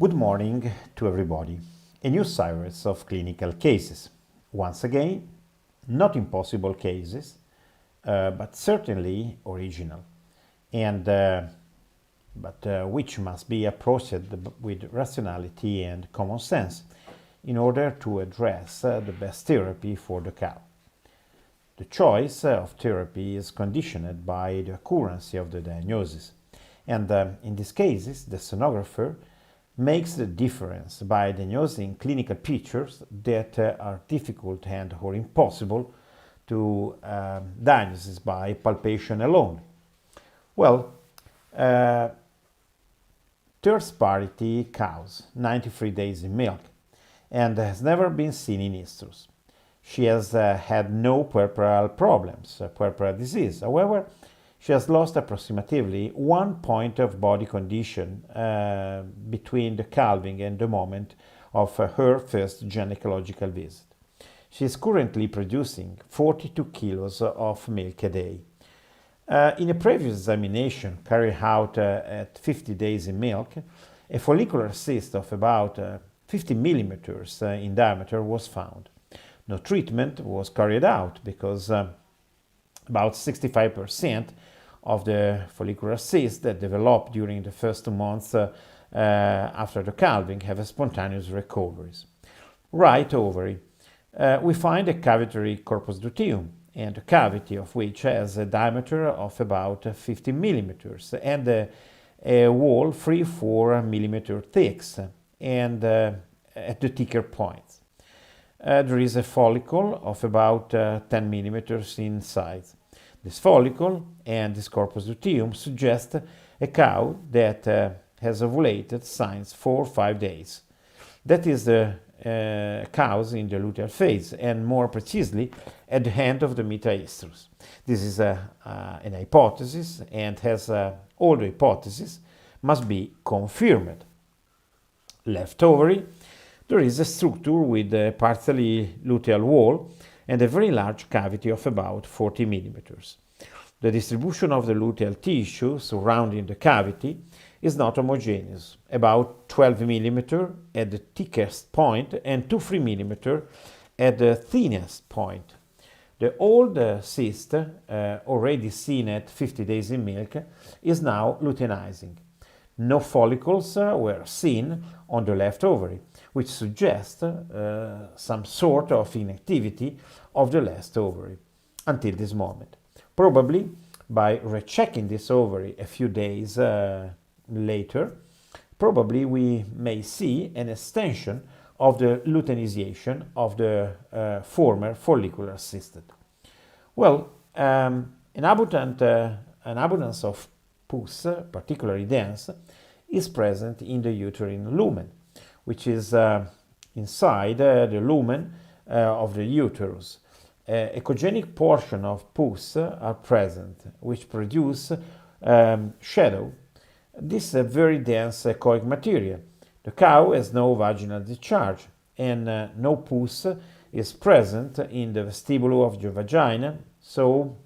Good morning to everybody. A new series of clinical cases. Once again, not impossible cases, but certainly original, and which must be approached with rationality and common sense in order to address the best therapy for the cow. The choice of therapy is conditioned by the accuracy of the diagnosis, and in these cases, the sonographer makes the difference by diagnosing clinical pictures that are difficult and or impossible to diagnose by palpation alone. Well, third parity cows, 93 days in milk, and has never been seen in estrus. She has had no puerperal problems, puerperal disease. However, she has lost approximately 1 point of body condition between the calving and the moment of her first gynecological visit. She is currently producing 42 kilos of milk a day. In a previous examination carried out at 50 days in milk, a follicular cyst of about 50 millimeters in diameter was found. No treatment was carried out because about 65% of the follicular cysts that develop during the first 2 months after the calving have spontaneous recoveries. Right ovary. We find a cavitary corpus luteum, and a cavity of which has a diameter of about 50 millimeters and a wall 3-4 millimeter thick and at the thicker points. There is a follicle of about 10 millimeters in size. This follicle and this corpus luteum suggest a cow that has ovulated since 4 or 5 days. That is the cows in the luteal phase, and more precisely at the end of the metaestrus. This is an hypothesis, and as all the hypotheses must be confirmed. Left ovary, there is a structure with a partially luteal wall and a very large cavity of about 40 millimeters. The distribution of the luteal tissue surrounding the cavity is not homogeneous, about 12 millimeter at the thickest point and 2-3 millimeter at the thinnest point. The old cyst, already seen at 50 days in milk, is now luteinizing. No follicles were seen on the left ovary, which suggests some sort of inactivity of the left ovary until this moment. Probably by rechecking this ovary a few days later, probably we may see an extension of the luteinization of the former follicular cyst. Well, an abundance of pus, particularly dense, is present in the uterine lumen, which is inside the lumen of the uterus. A echogenic portion of pus are present, which produce shadow. This is very dense echoic material. The cow has no vaginal discharge, and no pus is present in the vestibule of the vagina, so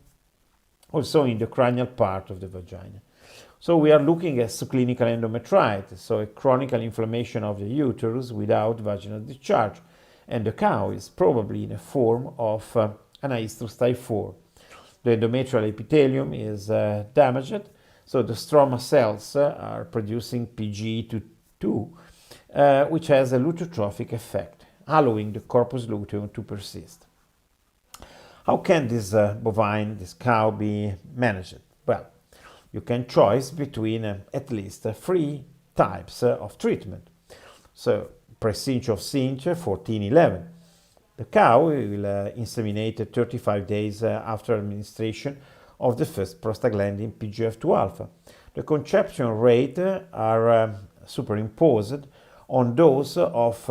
also in the cranial part of the vagina. So we are looking at subclinical endometritis, so a chronic inflammation of the uterus without vaginal discharge, and the cow is probably in a form of anaestrus type 4. The endometrial epithelium is damaged, so the stroma cells are producing PGE2, which has a lutotrophic effect, allowing the corpus luteum to persist. How can this this cow be managed? Well, you can choose between at least 3 types of treatment. So, pre-cinch of cinch 14-11. The cow will inseminate 35 days after administration of the first prostaglandin PGF2 alpha. The conception rate are superimposed on those of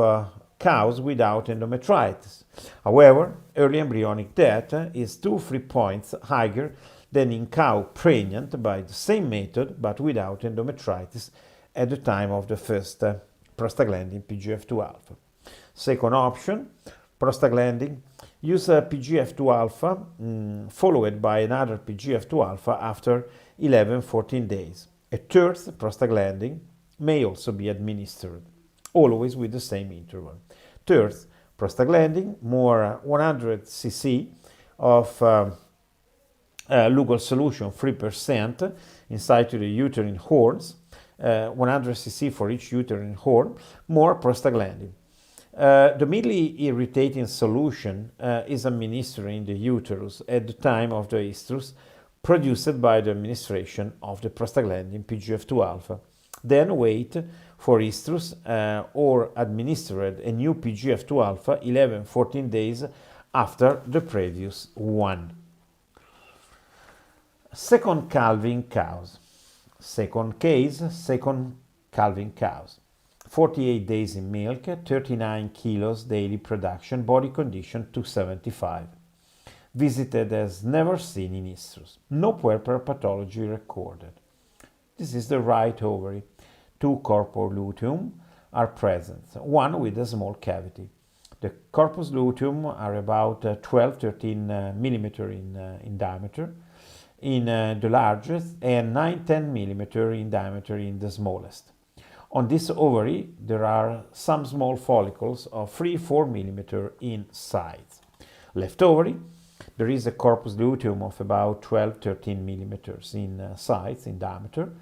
cows without endometritis. However, early embryonic death is 2-3 points higher than in cow pregnant by the same method but without endometritis at the time of the first prostaglandin PGF2 alpha. Second option, prostaglandin, use PGF2 alpha followed by another PGF2 alpha after 11-14 days. A third prostaglandin may also be administered. always with the same interval. Third, prostaglandin, more 100 cc of Lugol solution, 3% inside to the uterine horns, 100 cc for each uterine horn, more prostaglandin. The mildly irritating solution is administered in the uterus at the time of the estrus, produced by the administration of the prostaglandin PGF2 alpha. Then wait for estrus or administered a new PGF2 alpha 11-14 days after the previous one. Second calving cows. Second case, second calving cows. 48 days in milk, 39 kilos daily production, body condition 275. Visited as never seen in estrus. No puerperal pathology recorded. This is the right ovary. 2 corpus luteum are present, one with a small cavity. The corpus luteum are about 12-13 millimeter in diameter in the largest and 9-10 millimeter in diameter in the smallest. On this ovary, there are some small follicles of 3-4 millimeter in size. Left ovary, there is a corpus luteum of about 12-13 millimeters in size, in diameter,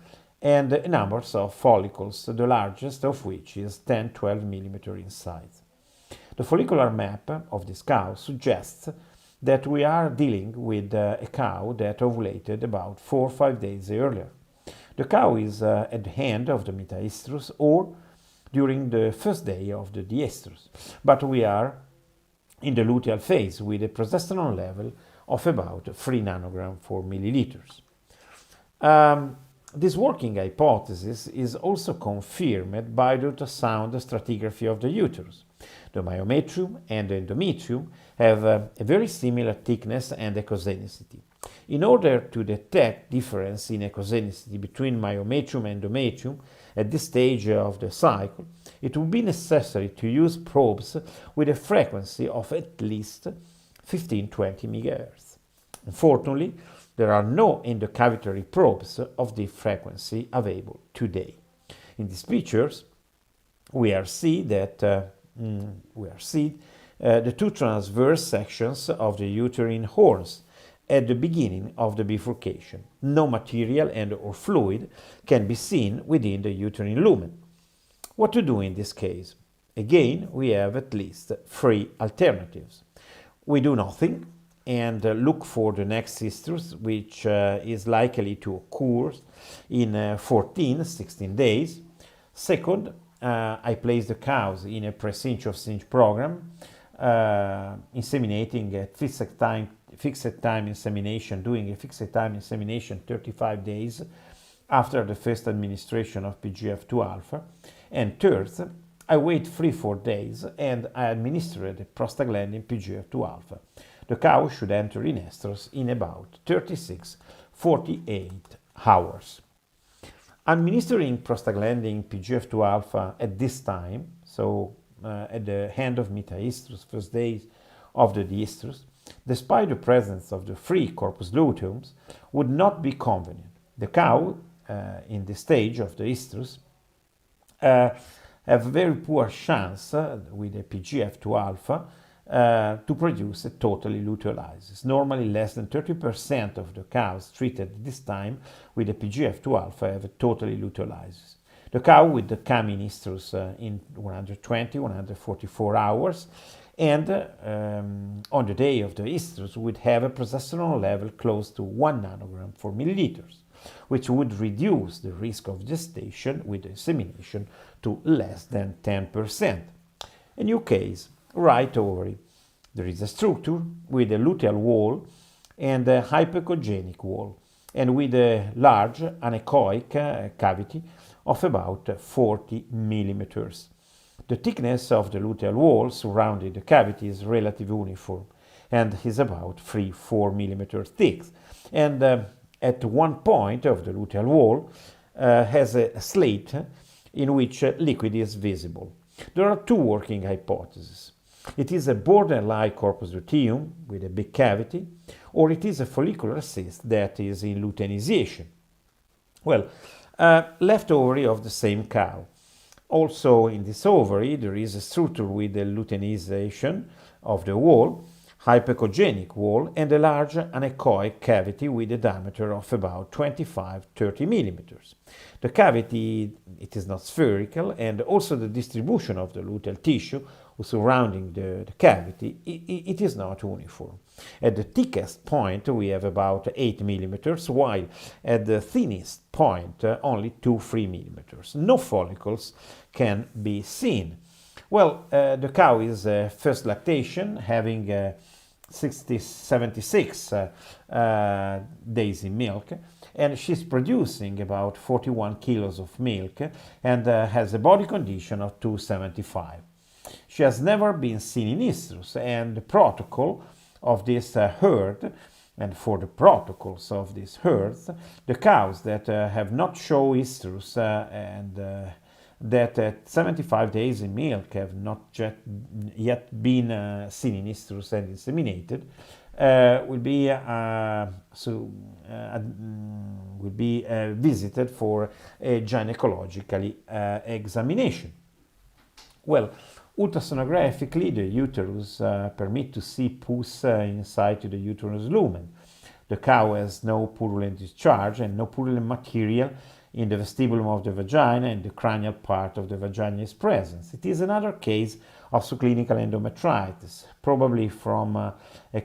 and a number of follicles, the largest of which is 10-12 millimeter in size. The follicular map of this cow suggests that we are dealing with a cow that ovulated about 4 or 5 days earlier. The cow is at the end of the metaestrus or during the first day of the diestrus, but we are in the luteal phase with a progesterone level of about 3 nanogram per milliliters. This working hypothesis is also confirmed by the ultrasound stratigraphy of the uterus. The myometrium and the endometrium have a very similar thickness and echogenicity. In order to detect difference in echogenicity between myometrium and endometrium at this stage of the cycle, it will be necessary to use probes with a frequency of at least 15-20 MHz. Unfortunately, there are no endocavitary probes of this frequency available today. In these pictures, we are see the two transverse sections of the uterine horns at the beginning of the bifurcation. No material and or fluid can be seen within the uterine lumen. What to do in this case? Again, we have at least 3 alternatives. We do nothing and look for the next estrus, which is likely to occur in 14-16 days. Second, I place the cows in a pre-cinch of cinch program, inseminating at fixed time insemination, doing a fixed time insemination 35 days after the first administration of PGF2 alpha. And third, I wait 3-4 days and I administer the prostaglandin PGF2 alpha. The cow should enter in estrus in about 36-48 hours. Administering prostaglandin PGF2 alpha at this time, so at the end of metaestrus, first days of the diestrus, despite the presence of the 3 corpus luteums, would not be convenient. The cow, in this stage of the estrus, have a very poor chance with a PGF2 alpha to produce a totally luteolysis. Normally, less than 30% of the cows treated at this time with a PGF2 alpha have a totally luteolysis. The cow with the coming estrus in 120-144 hours, and on the day of the estrus would have a progesterone level close to 1 nanogram per milliliters, which would reduce the risk of gestation with insemination to less than 10%. A new case, right ovary. There is a structure with a luteal wall and a hypoechogenic wall, and with a large anechoic cavity of about 40 millimeters. The thickness of the luteal wall surrounding the cavity is relatively uniform and is about 3-4 millimeters thick. And at one point of the luteal wall has a slit in which liquid is visible. There are 2 working hypotheses. It is a borderline corpus luteum with a big cavity, or it is a follicular cyst that is in luteinization. Well, left ovary of the same cow. Also in this ovary there is a structure with the luteinization of the wall, hypoechogenic wall, and a large anechoic cavity with a diameter of about 25-30 millimeters. The cavity, it is not spherical, and also the distribution of the luteal tissue surrounding the cavity, it is not uniform. At the thickest point we have about 8 millimeters, while at the thinnest point only 2-3 millimeters. No follicles can be seen. Well, the cow is first lactation, having 76 days in milk, and she's producing about 41 kilos of milk and has a body condition of 275. She has never been seen in estrus, and the protocol of this herd, and for the protocols of these herds, the cows that have not shown estrus and that at 75 days in milk have not yet been seen in estrus and inseminated will be visited for a gynecological examination. Well, ultrasonographically, the uterus permit to see pus inside to the uterus lumen. The cow has no purulent discharge and no purulent material in the vestibulum of the vagina, and the cranial part of the vagina is present. It is another case of subclinical endometritis, probably from a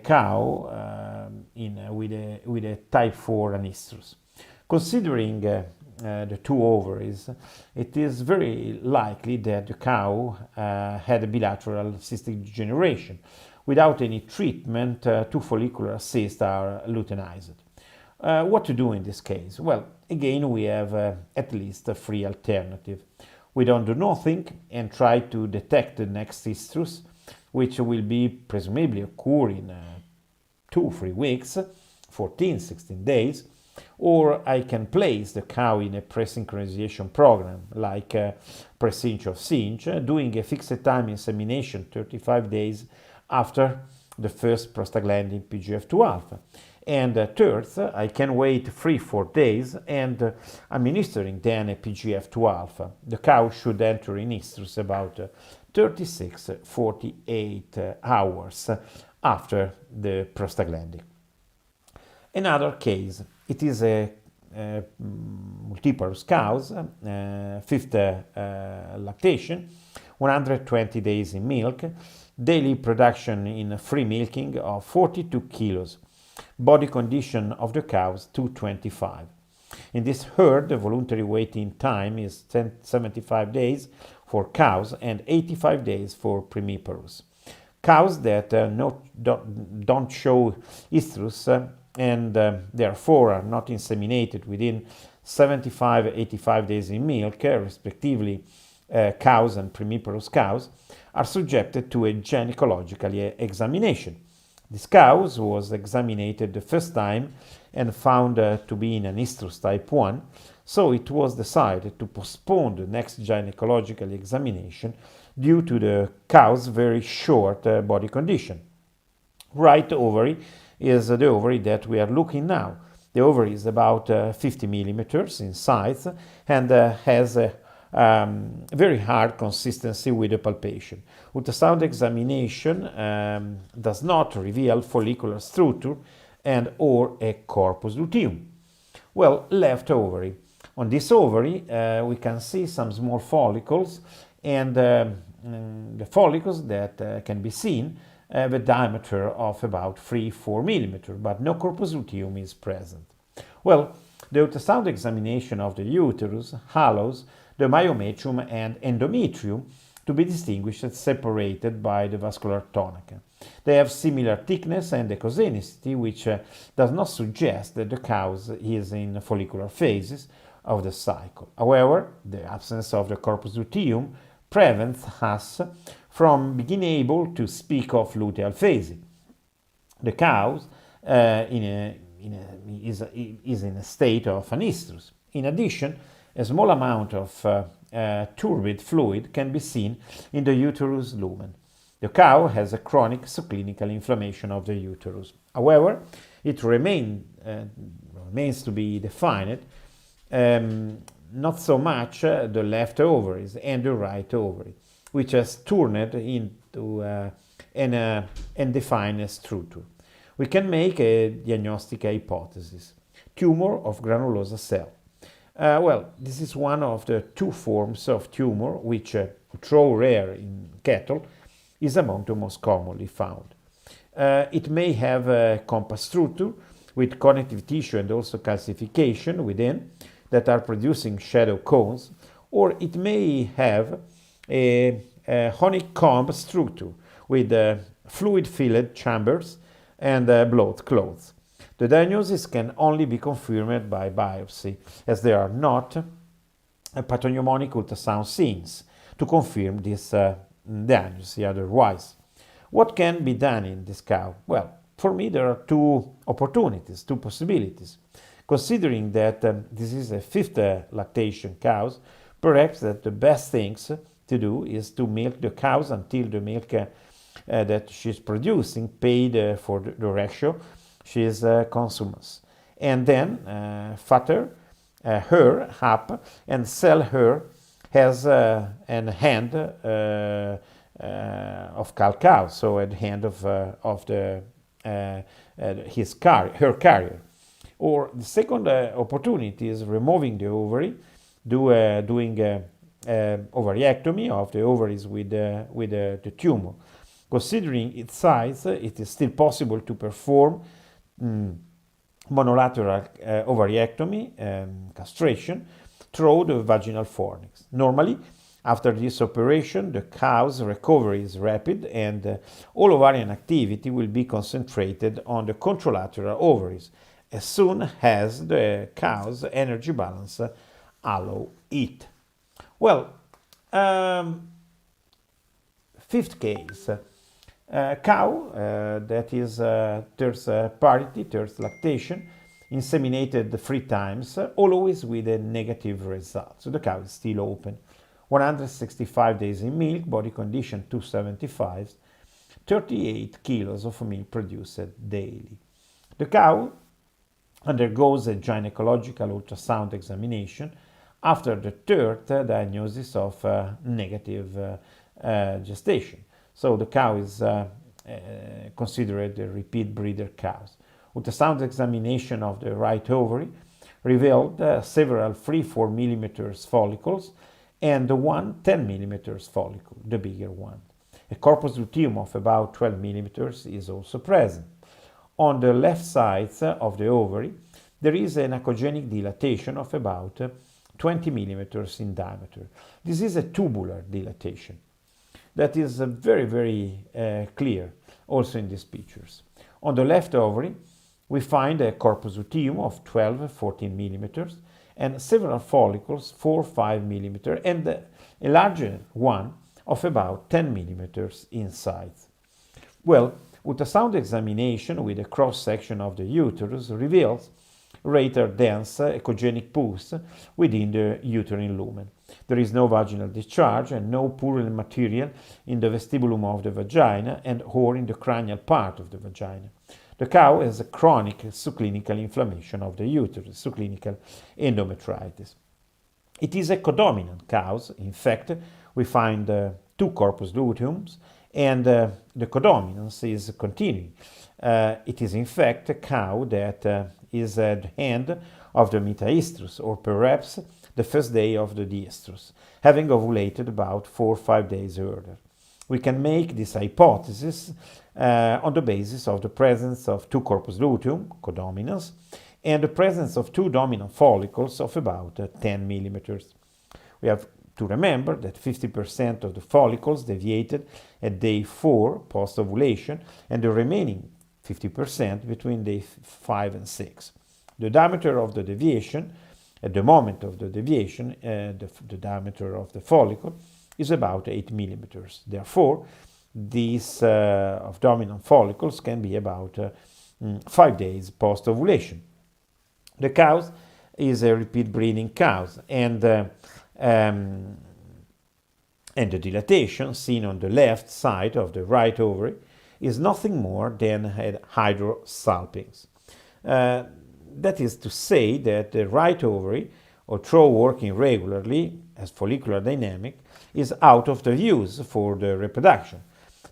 cow with a type 4 anestrus. Considering the two ovaries, it is very likely that the cow had a bilateral cystic degeneration. Without any treatment, two follicular cysts are luteinized. What to do in this case? Well, again, we have at least three alternatives. We don't do nothing and try to detect the next estrus, which will be presumably occur in 2-3 weeks, 14-16 days, or I can place the cow in a pre-synchronization program like Precinch of Cinch, doing a fixed time insemination 35 days after the first prostaglandin PGF2 alpha. And third, I can wait 3-4 days and administering then a PGF2 alpha. The cow should enter in estrus about 36-48 hours after the prostaglandin. Another case, it is a multiparous cows, fifth lactation, 120 days in milk, daily production in free milking of 42 kilos. Body condition of the cows 225. In this herd, the voluntary waiting time is 75 days for cows and 85 days for primiparous. Cows that don't show estrus and therefore are not inseminated within 75-85 days in milk, respectively cows and primiparous cows, are subjected to a gynecological examination. This cow was examined the first time and found to be in an estrus type 1, so it was decided to postpone the next gynecological examination due to the cow's very short body condition. Right ovary is the ovary that we are looking now. The ovary is about 50 millimeters in size and has a very hard consistency with the palpation. Ultrasound examination does not reveal follicular structure and or a corpus luteum. Well, left ovary. On this ovary we can see some small follicles, and the follicles that can be seen have a diameter of about 3-4 millimeters, but no corpus luteum is present. Well, the ultrasound examination of the uterus allows the myometrium and endometrium to be distinguished and separated by the vascular tonaca. They have similar thickness and echozenicity, which does not suggest that the cow is in follicular phases of the cycle. However, the absence of the corpus luteum prevents us from being able to speak of luteal phasing. The cow is in a state of anestrus. In addition, a small amount of turbid fluid can be seen in the uterus lumen. The cow has a chronic subclinical inflammation of the uterus. However, it remains to be defined not so much the left ovaries and the right ovary, which has turned into an undefined structure. We can make a diagnostic hypothesis: tumor of granulosa cell. Well, this is one of the two forms of tumor which, though rare in cattle, is among the most commonly found. It may have a compact structure with connective tissue and also calcification within that are producing shadow cones, or it may have a honeycomb structure with fluid-filled chambers and blood clots. The diagnosis can only be confirmed by biopsy, as there are not pathognomonic ultrasound scenes to confirm this diagnosis otherwise. What can be done in this cow? Well, for me there are two opportunities, two possibilities. Considering that this is a fifth lactation cow, perhaps that the best things to do is to milk the cows until the milk that she's producing paid for the ratio she's consumes, and then fatter her up and sell her as an hand of cow, so at the hand of the her carrier. Or the second opportunity is removing the ovary, doing ovariectomy of the ovaries with the tumor. Considering its size, it is still possible to perform monolateral ovariectomy, castration, through the vaginal fornix. Normally, after this operation, the cow's recovery is rapid and all ovarian activity will be concentrated on the contralateral ovaries as soon as the cow's energy balance allow it. Well, fifth case. Cow that is third parity, third lactation, inseminated 3 times, always with a negative result. So the cow is still open. 165 days in milk, body condition 275, 38 kilos of milk produced daily. The cow undergoes a gynecological ultrasound examination after the third diagnosis of negative gestation. So the cow is considered a repeat breeder cow. Ultrasound examination of the right ovary revealed several 3-4 millimeters follicles and one 10 millimeters follicle, the bigger one. A corpus luteum of about 12 millimeters is also present. On the left side of the ovary, there is an achogenic dilatation of about 20 millimeters in diameter. This is a tubular dilatation. That is very, very clear also in these pictures. On the left ovary, we find a corpus luteum of 12-14 millimeters and several follicles 4-5 millimeters and a larger one of about 10 millimeters in size. Well, ultrasound examination with a cross-section of the uterus reveals rather dense echogenic pus within the uterine lumen. There is no vaginal discharge and no purulent material in the vestibulum of the vagina and or in the cranial part of the vagina. The cow has a chronic subclinical inflammation of the uterus, subclinical endometritis. It is a codominant cow. In fact, we find 2 corpus luteums and the codominance is continuing. It is in fact a cow that is at the end of the metaestrus, or perhaps the first day of the diestrus, having ovulated about 4 or 5 days earlier. We can make this hypothesis on the basis of the presence of 2 corpus luteum, codominans, and the presence of 2 dominant follicles of about 10 millimeters. We have to remember that 50% of the follicles deviated at day 4 post-ovulation and the remaining 50% between day 5 and 6. The diameter of the deviation, at the moment of the deviation, the diameter of the follicle is about 8 millimeters. Therefore, these of dominant follicles can be about 5 days post-ovulation. The cow is a repeat breeding cow, and the dilatation seen on the left side of the right ovary is nothing more than hydrosalpinx. That is to say that the right ovary although working regularly as follicular dynamic, is out of the use for the reproduction.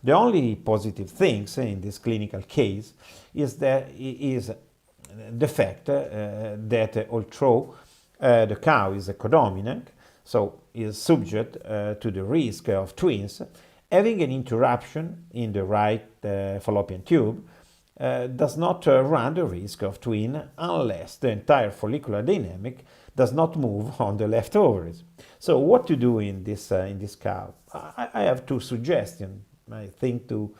The only positive things in this clinical case is the fact that although the cow is a codominant, so is subject to the risk of twins, having an interruption in the right fallopian tube does not run the risk of twin unless the entire follicular dynamic does not move on the left ovaries. So what to do in this cow? I have two suggestions, I think, to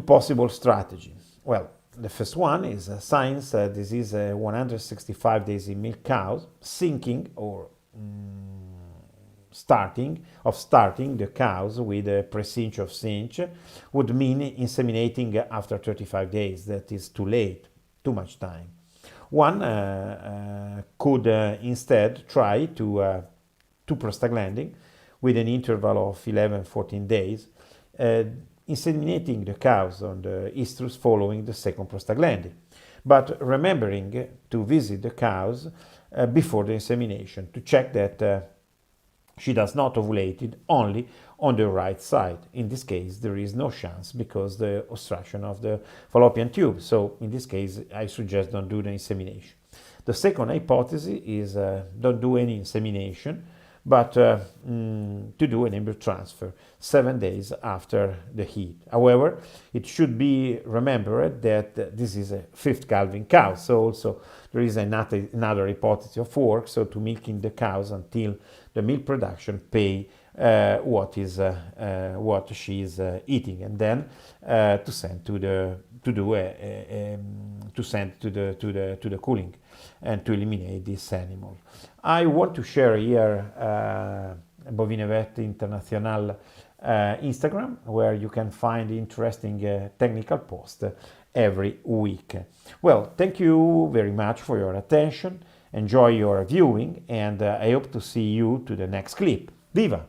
possible strategy. Well, the first one is since this is a 165 days in milk cows, sinking or starting the cows with a precinch of cinch would mean inseminating after 35 days. That is too late, too much time. One could instead try to prostaglandin with an interval of 11-14 days, inseminating the cows on the estrus following the second prostaglandin, but remembering to visit the cows before the insemination to check that she does not ovulate only on the right side. In this case, there is no chance because the obstruction of the fallopian tube. So in this case, I suggest don't do the insemination. The second hypothesis is don't do any insemination, but to do an embryo transfer 7 days after the heat. However, it should be remembered that this is a fifth calving cow, so also there is another hypothesis of work, so to milking the cows until the milk production pay what she is eating, and then to send to the cooling and to eliminate this animal. I want to share here Bovine Vet International Instagram, where you can find interesting technical posts every week. Well, thank you very much for your attention. Enjoy your viewing, and I hope to see you to the next clip. Viva!